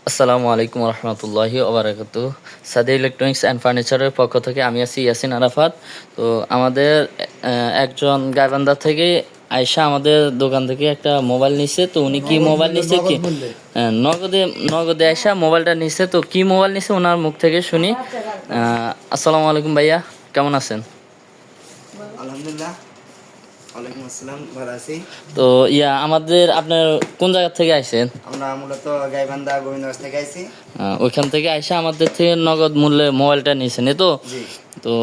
আসসালামু আলাইকুম রহমতুল্লাহি ওবারাকাতু। সাদি ইলেকট্রনিক্স অ্যান্ড ফার্নিচারের পক্ষ থেকে আমি আছি ইয়াসিন আরাফাত। তো আমাদের একজন গাইবান্ধা থেকে আয়শা আমাদের দোকান থেকে একটা মোবাইল নিছে। তো উনি কি মোবাইল নিছে কি নগদে নগদে আয়শা মোবাইলটা নিছে। তো কি মোবাইল নিছে ওনার মুখ থেকে শুনি। আসসালামু আলাইকুম ভাইয়া, কেমন আছেন? আলহামদুলিল্লাহ, ওয়ালাইকুম আসসালাম, ভালো আছি। তো আমাদের আপনার কোন জায়গা থেকে আইছেন? আমরা মূলত গাইবান্ধা গোবিন্দগঞ্জ থেকে আইছি। ওইখান থেকে আইসা আমাদের থেকে নগদ মূল্যে মোবাইলটা নিয়েছেন, এই তো? জি। তো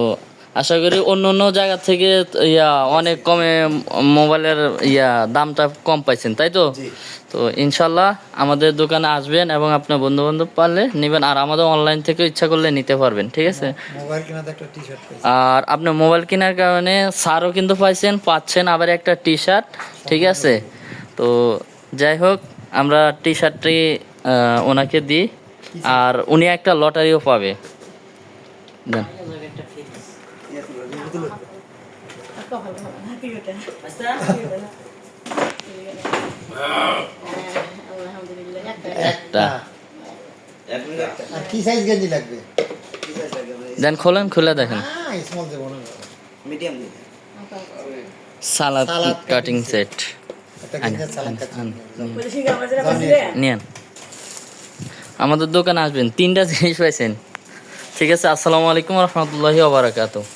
আশা করি অন্য অন্য জায়গা থেকে অনেক কমে মোবাইলের দামটা কম পাইছেন, তাই তো? জি। তো ইনশাল্লাহ আমাদের দোকানে আসবেন এবং আপনার বন্ধু বান্ধব পারলে নেবেন, আর আমাদের অনলাইন থেকে ইচ্ছা করলে নিতে পারবেন, ঠিক আছে? মোবাইল কেনাতে একটা টি শার্ট পাইছি। আর আপনি মোবাইল কেনার কারণে ছাড়ও কিন্তু পাচ্ছেন আবার একটা টি শার্ট, ঠিক আছে? তো যাই হোক, আমরা টি শার্টটি ওনাকে দিই, আর উনি একটা লটারিও পাবে। দেন। একটা কি সাইজ গেঞ্জি লাগবে? দেন, খোলেন, খুলে দেখেন। স্মল দেব না, মিডিয়াম দিন। সালাদ কাটিং সেট একটা কিনে সালাদ কাটিং নিয়েন। আমাদের দোকানে আসবেন, 3টা জিনিস পাইছেন, ঠিক আছে? আসসালামু আলাইকুম রহমতুল্লাহি ওয়া বারাকাতুহু।